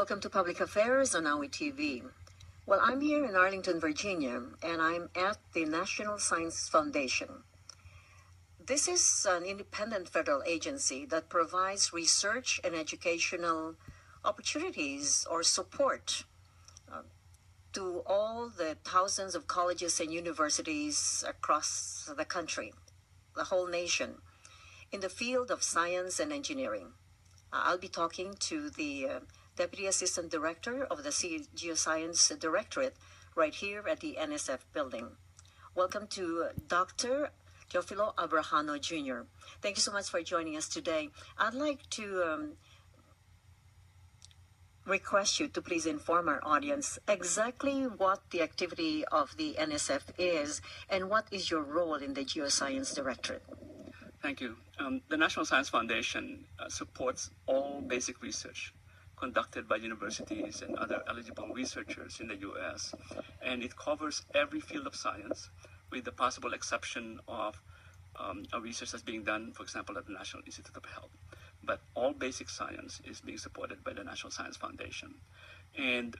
Welcome to Public Affairs on Awee TV. Well, I'm here in Arlington, Virginia, and I'm at the National Science Foundation. This is an independent federal agency that provides research and educational opportunities or support to all the thousands of colleges and universities across the country, the whole nation, in the field of science and engineering. I'll be talking to the Deputy Assistant Director of the Geoscience Directorate right here at the NSF building. Welcome to Dr. Teofilo Abrajano, Jr. Thank you so much for joining us today. I'd like to request you to please inform our audience exactly what the activity of the NSF is and what is your role in the Geoscience Directorate. Thank you. The National Science Foundation supports all basic research conducted by universities and other eligible researchers in the U.S. And it covers every field of science with the possible exception of a research that's being done, for example, at the National Institute of Health. But all basic science is being supported by the National Science Foundation. And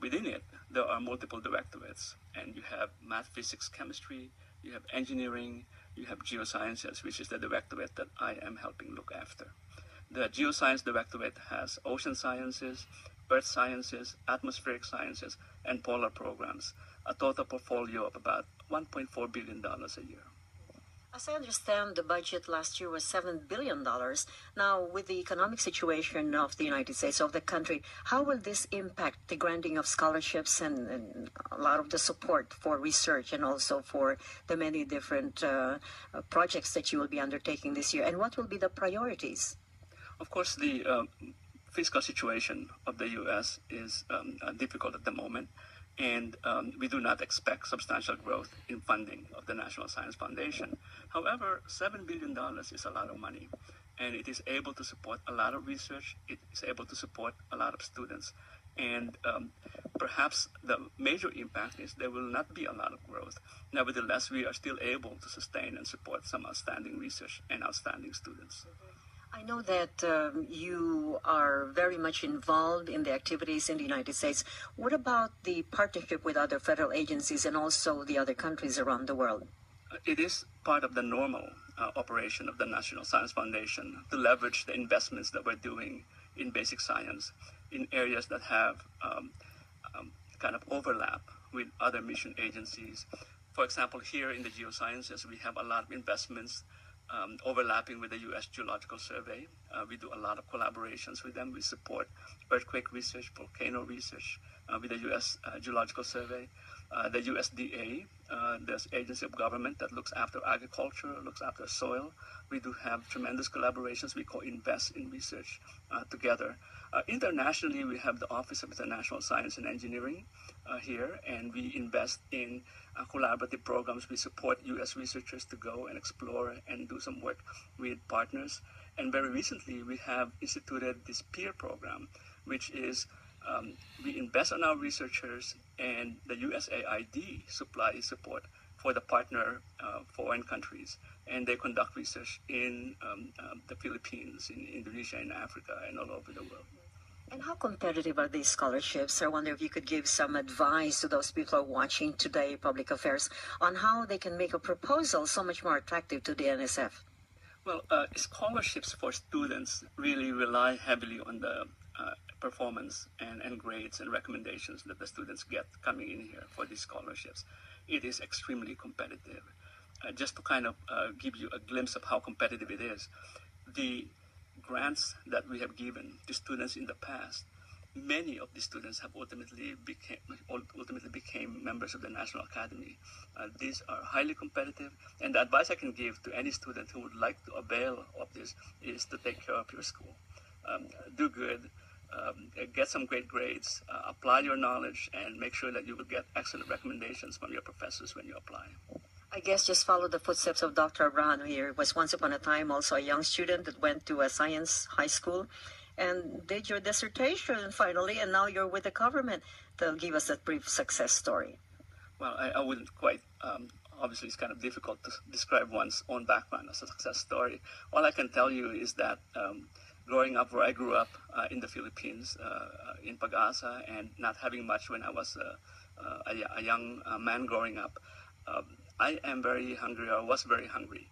within it, there are multiple directorates. And you have math, physics, chemistry, you have engineering, you have geosciences, which is the directorate that I am helping look after. The Geoscience Directorate has ocean sciences, earth sciences, atmospheric sciences, and polar programs, a total portfolio of about $1.4 billion a year. As I understand, the budget last year was $7 billion. Now, with the economic situation of the United States, of the country, how will this impact the granting of scholarships and a lot of the support for research and also for the many different projects that you will be undertaking this year? And what will be the priorities? Of course, the fiscal situation of the U.S. is difficult at the moment, and we do not expect substantial growth in funding of the National Science Foundation. However, $7 billion is a lot of money, and it is able to support a lot of research. It is able to support a lot of students, and perhaps the major impact is there will not be a lot of growth. Nevertheless, we are still able to sustain and support some outstanding research and outstanding students. I know that you are very much involved in the activities in the United States. What about the partnership with other federal agencies and also the other countries around the world? It is part of the normal operation of the National Science Foundation to leverage the investments that we're doing in basic science in areas that have kind of overlap with other mission agencies. For example, here in the geosciences, we have a lot of investments overlapping with the U.S. Geological Survey. We do a lot of collaborations with them. We support earthquake research, volcano research with the U.S. Geological Survey. The USDA, the agency of government that looks after agriculture, looks after soil. We do have tremendous collaborations. We co-invest in research together. Internationally, we have the Office of International Science and Engineering here, and we invest in collaborative programs. We support U.S. researchers to go and explore and do some work with partners. And very recently, we have instituted this peer program, which is we invest on our researchers, and the USAID supplies support for the partner foreign countries. And they conduct research in the Philippines, in Indonesia, in Africa, and all over the world. And how competitive are these scholarships? I wonder if you could give some advice to those people who are watching today, Public Affairs, on how they can make a proposal so much more attractive to the NSF. Well, scholarships for students really rely heavily on the performance and grades and recommendations that the students get coming in here for these scholarships. It is extremely competitive. Just to kind of give you a glimpse of how competitive it is, the grants that we have given to students in the past, many of the students have ultimately became members of the National Academy. These are highly competitive, and the advice I can give to any student who would like to avail of this is to take care of your school. Do good, get some great grades, apply your knowledge, and make sure that you will get excellent recommendations from your professors when you apply. I guess just follow the footsteps of Dr. Abrajano here. Was once upon a time also a young student that went to a science high school and did your dissertation finally, and now you're with the government. They'll give us a brief success story. Well, I wouldn't quite, obviously it's kind of difficult to describe one's own background as a success story. All I can tell you is that growing up where I grew up in the Philippines, in Pag-asa, and not having much when I was a young man growing up, I am very hungry, or was very hungry,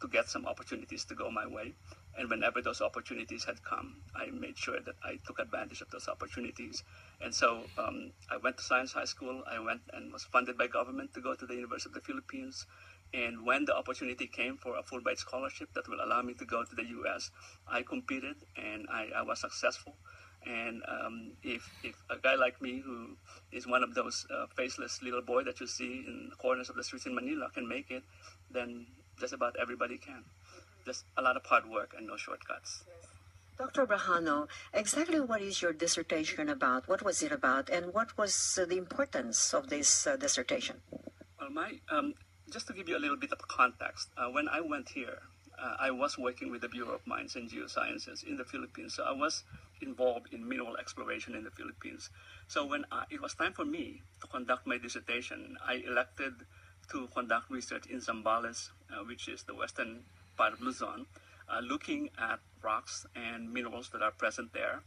to get some opportunities to go my way. And whenever those opportunities had come, I made sure that I took advantage of those opportunities. And so I went to Science High School. I went and was funded by government to go to the University of the Philippines. And when the opportunity came for a Fulbright scholarship that will allow me to go to the U.S., I competed and I was successful. And if a guy like me, who is one of those faceless little boy that you see in the corners of the streets in Manila, can make it, then just about everybody can. Just a lot of hard work and no shortcuts. Dr. Abrajano, exactly what is your dissertation about? What was it about? And what was the importance of this dissertation? Well, just to give you a little bit of context, when I went here, I was working with the Bureau of Mines and Geosciences in the Philippines. So I was involved in mineral exploration in the Philippines. So when it was time for me to conduct my dissertation, I elected to conduct research in Zambales, which is the western part of Luzon, looking at rocks and minerals that are present there.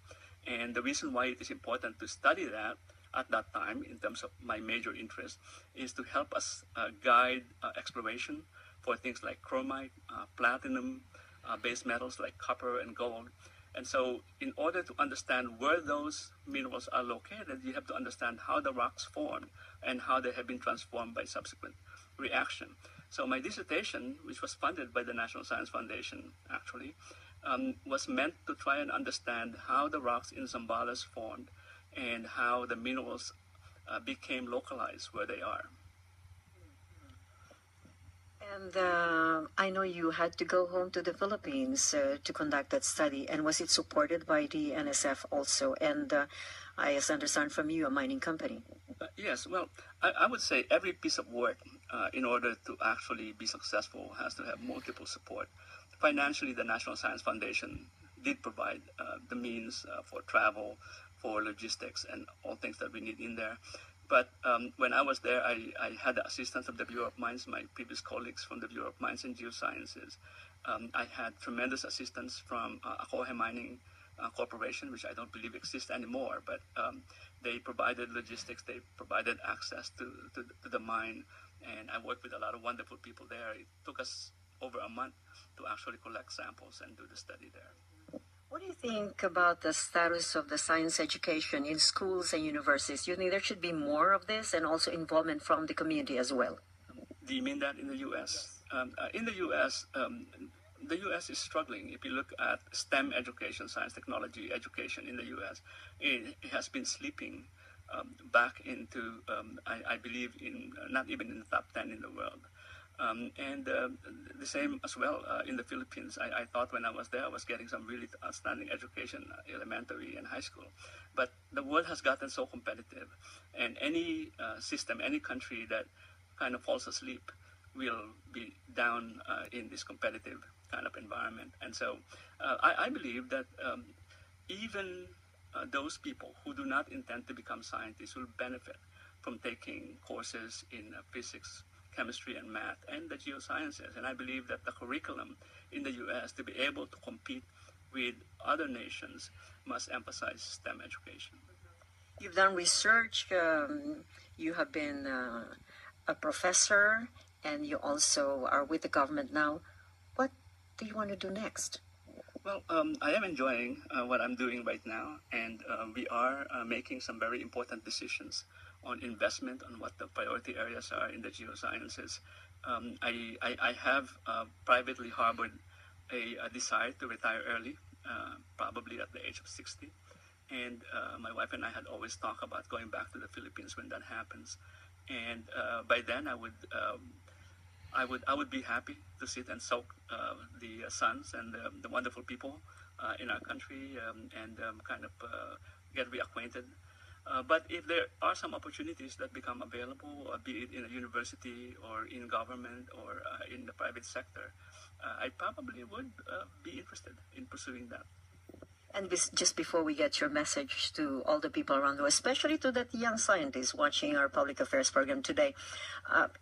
And the reason why it is important to study that at that time, in terms of my major interest, is to help us guide exploration for things like chromite, platinum, base metals like copper and gold. And so in order to understand where those minerals are located, you have to understand how the rocks formed and how they have been transformed by subsequent reaction. So my dissertation, which was funded by the National Science Foundation, actually, was meant to try and understand how the rocks in Zambales formed and how the minerals became localized where they are. And I know you had to go home to the Philippines to conduct that study. And was it supported by the NSF also? And I understand from you, a mining company. Yes, well, I would say every piece of work, in order to actually be successful, has to have multiple support. Financially, the National Science Foundation did provide the means for travel, for logistics, and all things that we need in there. But when I was there, I had the assistance of the Bureau of Mines, my previous colleagues from the Bureau of Mines and Geosciences. I had tremendous assistance from Awee Mining Corporation, which I don't believe exists anymore, but they provided logistics, they provided access to the mine, and I worked with a lot of wonderful people there. It took us over a month to actually collect samples and do the study there. What do you think about the status of the science education in schools and universities? Do you think there should be more of this and also involvement from the community as well? Do you mean that in the U.S.? In the U.S., the U.S. is struggling. If you look at STEM education, science, technology education in the U.S., it has been slipping back into, I believe, not even in the top 10 in the world. And the same as well in the Philippines. I thought when I was there, I was getting some really outstanding education, elementary and high school. But the world has gotten so competitive, and any system, any country that kind of falls asleep will be down in this competitive kind of environment. And so I believe that even those people who do not intend to become scientists will benefit from taking courses in physics, chemistry and math, and the geosciences. And I believe that the curriculum in the U.S. to be able to compete with other nations must emphasize STEM education. You've done research, you have been a professor, and you also are with the government now. What do you want to do next? Well, I am enjoying what I'm doing right now, and we are making some very important decisions on investment, on what the priority areas are in the geosciences. I have privately harbored a desire to retire early, probably at the age of 60. And my wife and I had always talked about going back to the Philippines when that happens. And by then I would be happy to sit and soak the suns and the wonderful people in our country and kind of get reacquainted. But if there are some opportunities that become available, be it in a university or in government or in the private sector, I probably would be interested in pursuing that. And just before we get your message to all the people around the world, especially to that young scientist watching our public affairs program today,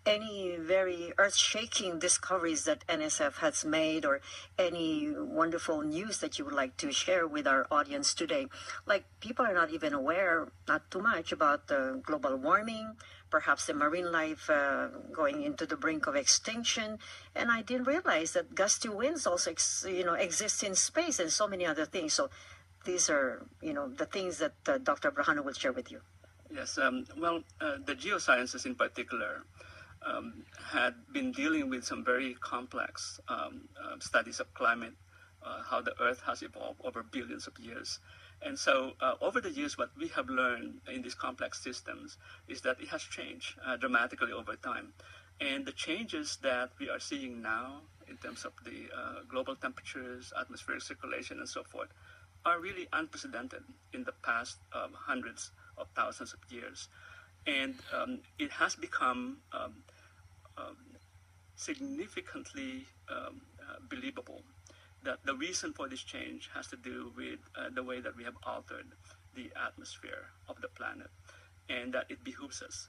any very earth-shaking discoveries that NSF has made, or any wonderful news that you would like to share with our audience today? Like, people are not even aware, not too much, about global warming, perhaps the marine life going into the brink of extinction. And I didn't realize that gusty winds also exist in space, and so many other things. So these are the things that Dr. Abrajano will share with you. Yes, the geosciences in particular had been dealing with some very complex studies of climate, how the Earth has evolved over billions of years. And so over the years, what we have learned in these complex systems is that it has changed dramatically over time. And the changes that we are seeing now in terms of the global temperatures, atmospheric circulation, and so forth, are really unprecedented in the past hundreds of thousands of years. And it has become significantly believable that the reason for this change has to do with the way that we have altered the atmosphere of the planet, and that it behooves us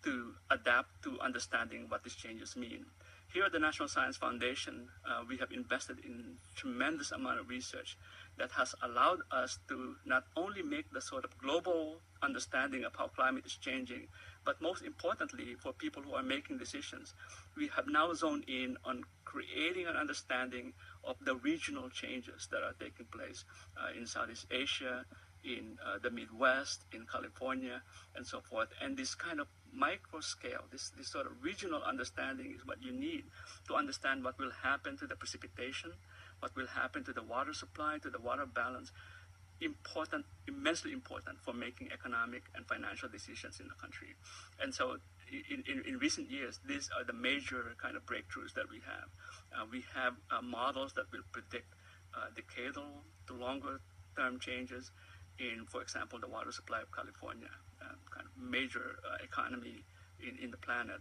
to adapt to understanding what these changes mean. Here at the National Science Foundation, we have invested in tremendous amount of research that has allowed us to not only make the sort of global understanding of how climate is changing, but most importantly, for people who are making decisions, we have now zoned in on creating an understanding of the regional changes that are taking place in Southeast Asia, in the Midwest, in California, and so forth. And this kind of micro scale, this sort of regional understanding is what you need to understand what will happen to the precipitation, what will happen to the water supply, to the water balance. Important, immensely important for making economic and financial decisions in the country. And so in recent years, these are the major kind of breakthroughs that we have. We have models that will predict decadal to longer term changes in, for example, the water supply of California, kind of major economy in the planet.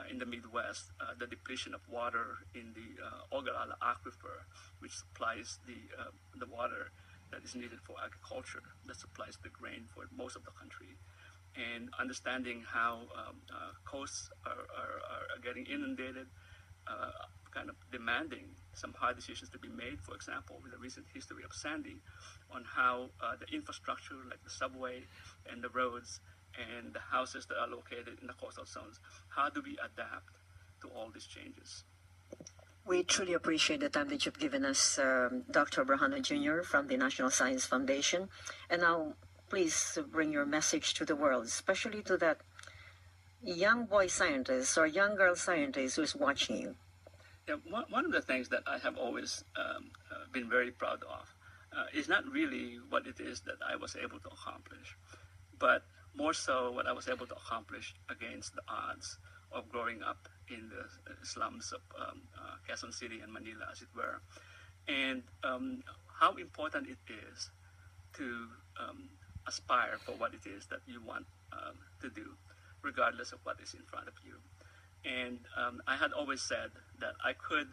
In the Midwest, the depletion of water in the Ogallala Aquifer, which supplies the water that is needed for agriculture, that supplies the grain for most of the country, and understanding how coasts are getting inundated, kind of demanding some hard decisions to be made, for example, with the recent history of Sandy, on how the infrastructure like the subway and the roads and the houses that are located in the coastal zones, how do we adapt to all these changes? We truly appreciate the time that you've given us, Dr. Abrajano Jr. from the National Science Foundation. And now, please bring your message to the world, especially to that young boy scientist or young girl scientist who is watching you. Yeah, one of the things that I have always been very proud of is not really what it is that I was able to accomplish, but more so what I was able to accomplish against the odds of growing up in the slums of Quezon City and Manila, as it were, and how important it is to aspire for what it is that you want to do, regardless of what is in front of you. And I had always said that I could,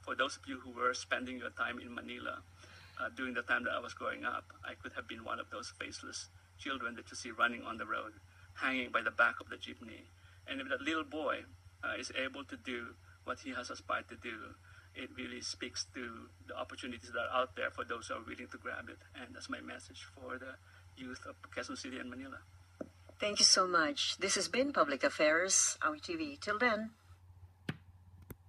for those of you who were spending your time in Manila during the time that I was growing up, I could have been one of those faceless children that you see running on the road, hanging by the back of the jeepney. And if that little boy is able to do what he has aspired to do, it really speaks to the opportunities that are out there for those who are willing to grab it. And that's my message for the youth of Quezon City and Manila. Thank you so much. This has been Public Affairs, Awee TV. Till then.